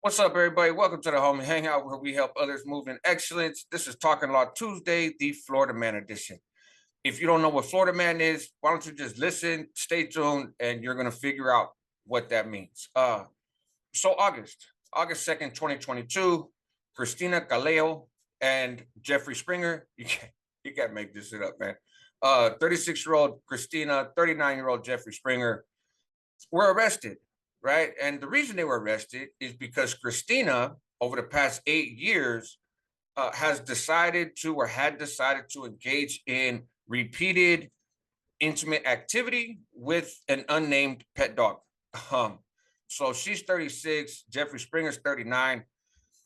What's up, everybody? Welcome to the Homie Hangout, where we help others move in excellence. This is Talking Law Tuesday, the Florida Man edition. If you don't know what Florida Man is, why don't you just listen, stay tuned, and you're gonna figure out what that means. So August 2nd, 2022, Christina Caleo and Jeffrey Springer. You can't make this shit up, man. 36-year-old Christina, 39-year-old Jeffrey Springer were arrested, right? And the reason they were arrested is because Christina, over the past 8 years, has decided to or had decided to engage in repeated intimate activity with an unnamed pet dog. Um, so she's 36, Jeffrey Springer's 39.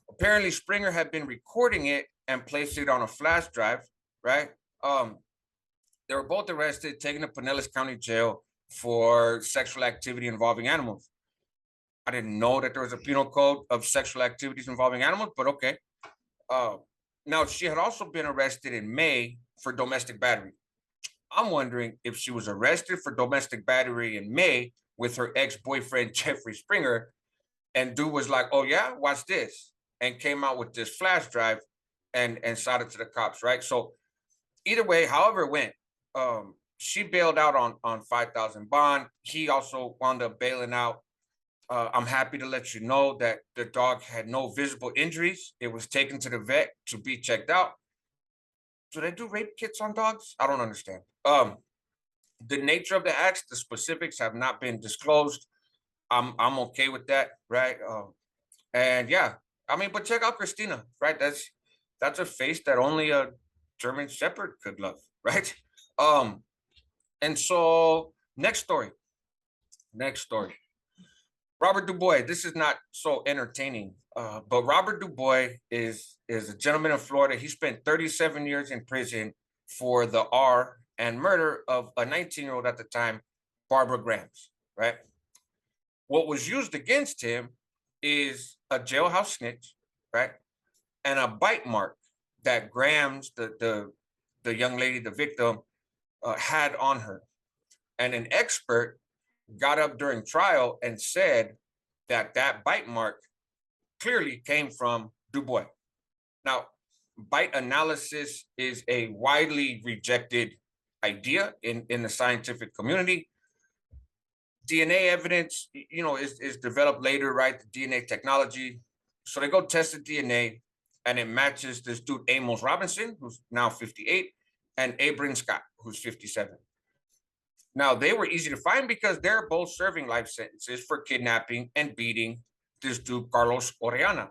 Apparently, Springer had been recording it and placed it on a flash drive, right? Um, they were both arrested, taken to Pinellas County Jail for sexual activity involving animals. I didn't know that there was a penal code of sexual activities involving animals, but okay. Uh, Now, she had also been arrested in May for domestic battery. I'm wondering if she was arrested for domestic battery in May with her ex-boyfriend, Jeffrey Springer, and dude was like, oh yeah, watch this, and came out with this flash drive and shot it to the cops, right? So either way, however it went, she bailed out on 5,000 bond. He also wound up bailing out. I'm happy to let you know that the dog had no visible injuries. It was taken to the vet to be checked out. Do they do rape kits on dogs? I don't understand. The nature of the acts, the specifics have not been disclosed. I'm okay with that, right? And yeah, I mean, but check out Christina, right? That's a face that only a German Shepherd could love, right? Um, and so next story, next story. Robert Dubois. This is not so entertaining, but Robert Dubois is a gentleman in Florida. He spent 37 years in prison for the R and murder of a 19-year-old at the time, Barbara Grams. Right. What was used against him is a jailhouse snitch, right, and a bite mark that Grams, the young lady, the victim, had on her. And an expert got up during trial and said that that bite mark clearly came from Dubois. Now, bite analysis is a widely rejected idea in the scientific community. DNA evidence, is developed later, right? The DNA technology. So they go test the DNA and it matches this dude, Amos Robinson, who's now 58, and Abram Scott, who's 57. Now, they were easy to find because they're both serving life sentences for kidnapping and beating this dude, Carlos Orellana,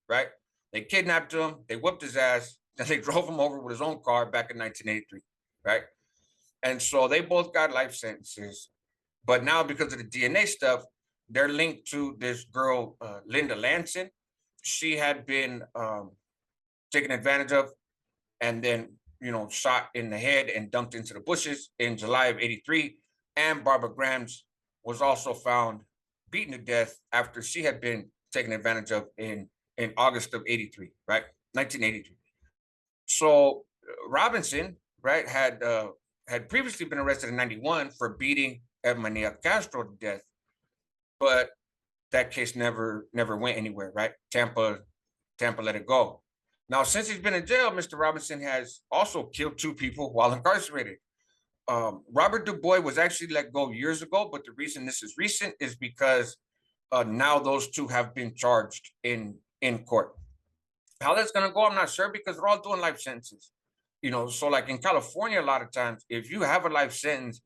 right? They kidnapped him, they whooped his ass, then they drove him over with his own car back in 1983, right? And so they both got life sentences. But now, because of the DNA stuff, they're linked to this girl, Linda Lanson. She had been taken advantage of and then shot in the head and dumped into the bushes in July of 83. And Barbara Grams was also found beaten to death after she had been taken advantage of in August of 83, right? 1983. So Robinson, right, had previously been arrested in 91 for beating Edmania Castro to death, but that case never went anywhere, right? Tampa let it go. Now, since he's been in jail, Mr. Robinson has also killed two people while incarcerated. Robert Dubois was actually let go years ago, but the reason this is recent is because now those two have been charged in court. How that's going to go, I'm not sure because they're all doing life sentences. So like in California, a lot of times, if you have a life sentence,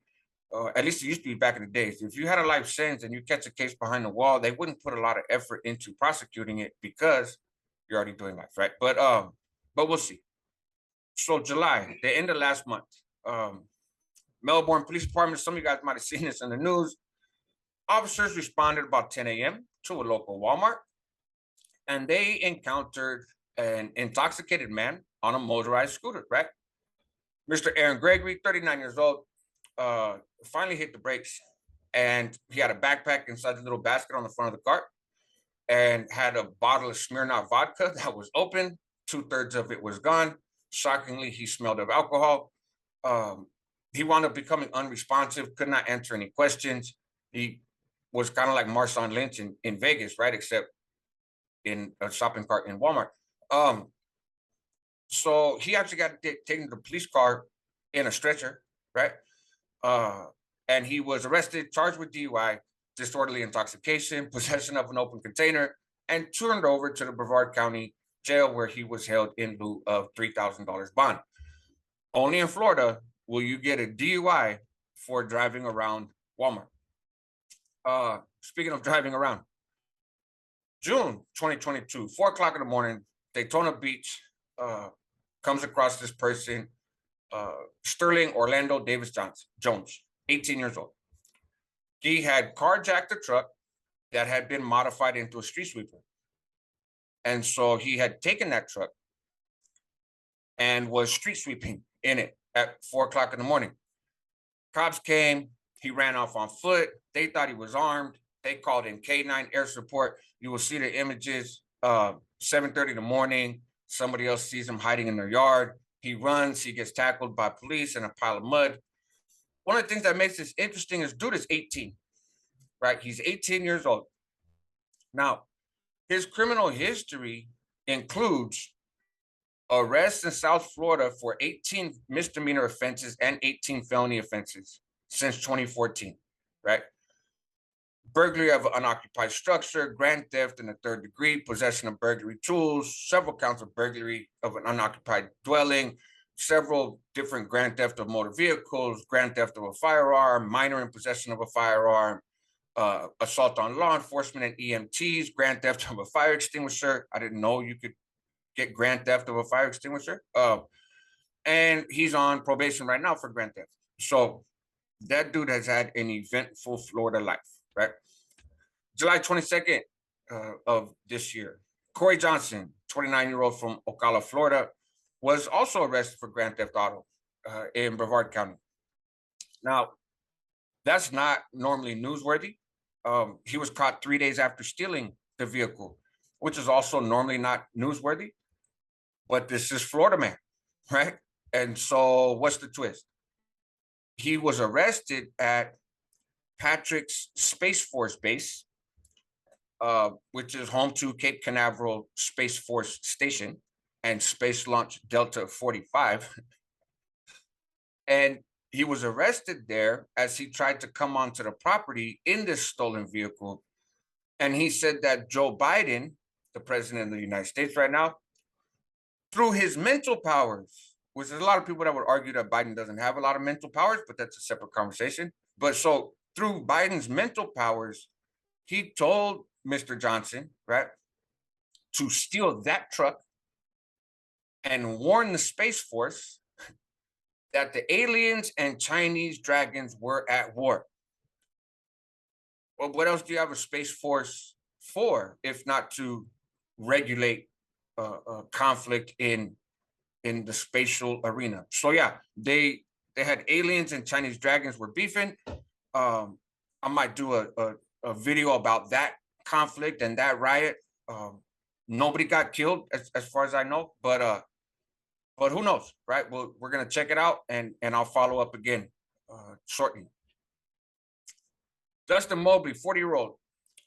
at least it used to be back in the days, if you had a life sentence and you catch a case behind the wall, they wouldn't put a lot of effort into prosecuting it because you're already doing life, right? But we'll see. So July, the end of last month, Melbourne Police Department, some of you guys might have seen this in the news. Officers responded about 10 a.m. to a local Walmart, and they encountered an intoxicated man on a motorized scooter, right? Mr. Aaron Gregory, 39 years old, finally hit the brakes, and he had a backpack inside the little basket on the front of the cart and had a bottle of Smirnoff vodka that was open. 2/3 of it was gone. Shockingly, he smelled of alcohol. He wound up becoming unresponsive, could not answer any questions. He was kind of like Marshawn Lynch in Vegas, right? Except in a shopping cart in Walmart. So he actually got taken to the police car in a stretcher, right? And he was arrested, charged with DUI, disorderly intoxication, possession of an open container, and turned over to the Brevard County Jail, where he was held in lieu of $3,000 bond. Only in Florida will you get a DUI for driving around Walmart. Speaking of driving around, June 2022, 4 o'clock in the morning, Daytona Beach comes across this person, Sterling Orlando Davis Jones, 18 years old. He had carjacked a truck that had been modified into a street sweeper. And so he had taken that truck and was street sweeping in it at 4 o'clock in the morning. Cops came, he ran off on foot. They thought he was armed. They called in K9 air support. You will see the images, 7:30 in the morning. Somebody else sees him hiding in their yard. He runs, he gets tackled by police in a pile of mud. One of the things that makes this interesting is dude is 18, right? He's 18 years old. Now, his criminal history includes arrests in South Florida for 18 misdemeanor offenses and 18 felony offenses since 2014, right? Burglary of an unoccupied structure, grand theft in the third degree, possession of burglary tools, several counts of burglary of an unoccupied dwelling, several different grand theft of motor vehicles, grand theft of a firearm, minor in possession of a firearm, assault on law enforcement and EMTs, grand theft of a fire extinguisher. I didn't know you could get grand theft of a fire extinguisher. And he's on probation right now for grand theft. So that dude has had an eventful Florida life, right? July 22nd of this year, Corey Johnson, 29-year-old from Ocala, Florida, was also arrested for grand theft auto in Brevard County. Now, that's not normally newsworthy. He was caught 3 days after stealing the vehicle, which is also normally not newsworthy. But this is Florida man, right? And so what's the twist? He was arrested at Patrick's Space Force Base, which is home to Cape Canaveral Space Force Station and Space Launch Delta 45. And he was arrested there as he tried to come onto the property in this stolen vehicle. And he said that Joe Biden, the president of the United States right now, through his mental powers, which there's a lot of people that would argue that Biden doesn't have a lot of mental powers, but that's a separate conversation. But so through Biden's mental powers, he told Mr. Johnson, right, to steal that truck and warn the Space Force that the aliens and Chinese dragons were at war. Well, what else do you have a Space Force for, if not to regulate conflict in the spatial arena? So yeah, they had aliens and Chinese dragons were beefing. I might do a video about that conflict and that riot. Nobody got killed as far as I know, but who knows, right? Well, we're gonna check it out and I'll follow up again shortly. Dustin Mobley, 40-year-old.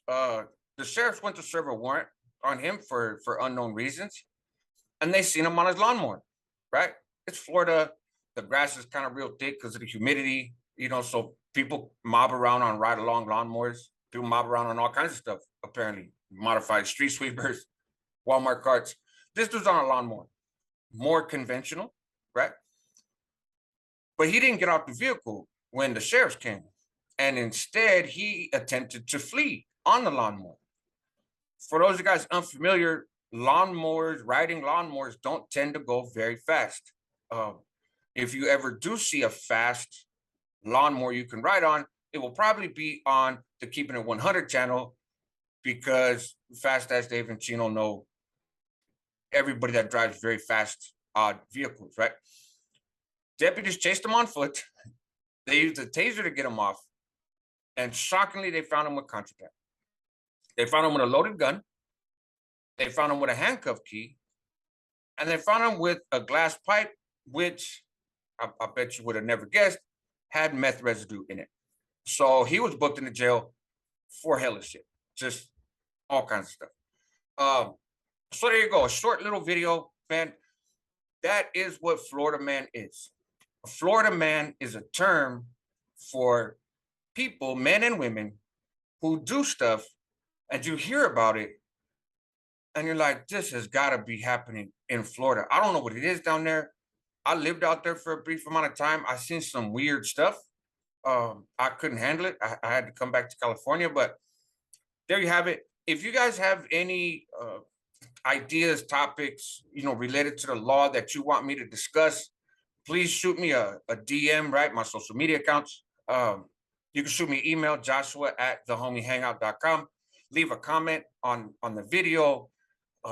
The sheriffs went to serve a warrant on him for unknown reasons, and they seen him on his lawnmower, right? It's Florida. The grass is kind of real thick because of the humidity, you know, so people mob around on ride-along lawnmowers. People mob around on all kinds of stuff, apparently. Modified street sweepers, Walmart carts. This dude's on a lawnmower. More conventional, right? But he didn't get out the vehicle when the sheriffs came. And instead, he attempted to flee on the lawnmower. For those of you guys unfamiliar, riding lawnmowers don't tend to go very fast. If you ever do see a fast lawnmower you can ride on, it will probably be on the Keeping It 100 channel, because Fast as Dave and Chino know everybody that drives very fast, odd vehicles, right? Deputies chased him on foot. They used a taser to get him off. And shockingly, they found him with contraband. They found him with a loaded gun. They found him with a handcuff key. And they found him with a glass pipe, which I bet you would have never guessed, had meth residue in it. So he was booked into jail for hella shit, just all kinds of stuff. Um, so there you go, a short little video, man. That is what Florida man is. A Florida man is a term for people, men and women, who do stuff and you hear about it and you're like, this has got to be happening in Florida. I don't know what it is down there. I lived out there for a brief amount of time. I seen some weird stuff. I couldn't handle it. I had to come back to California, but there you have it. If you guys have any ideas, topics, related to the law that you want me to discuss, please shoot me a DM, right? My social media accounts. You can shoot me an email, Joshua at TheHOMIEhangout.com. Leave a comment on the video,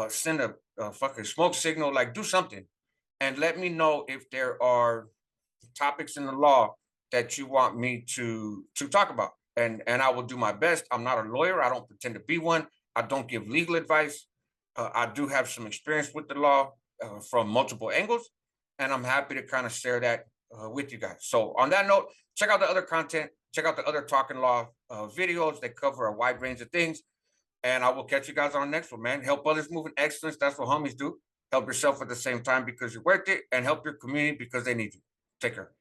send a fucking smoke signal, like do something. And let me know if there are topics in the law that you want me to talk about. And I will do my best. I'm not a lawyer. I don't pretend to be one. I don't give legal advice. I do have some experience with the law from multiple angles, and I'm happy to kind of share that with you guys. So on that note, check out the other content. Check out the other talking law videos. They cover a wide range of things. And I will catch you guys on the next one, man. Help others move in excellence. That's what homies do. Help yourself at the same time because you're worth it, and help your community because they need you. Take care.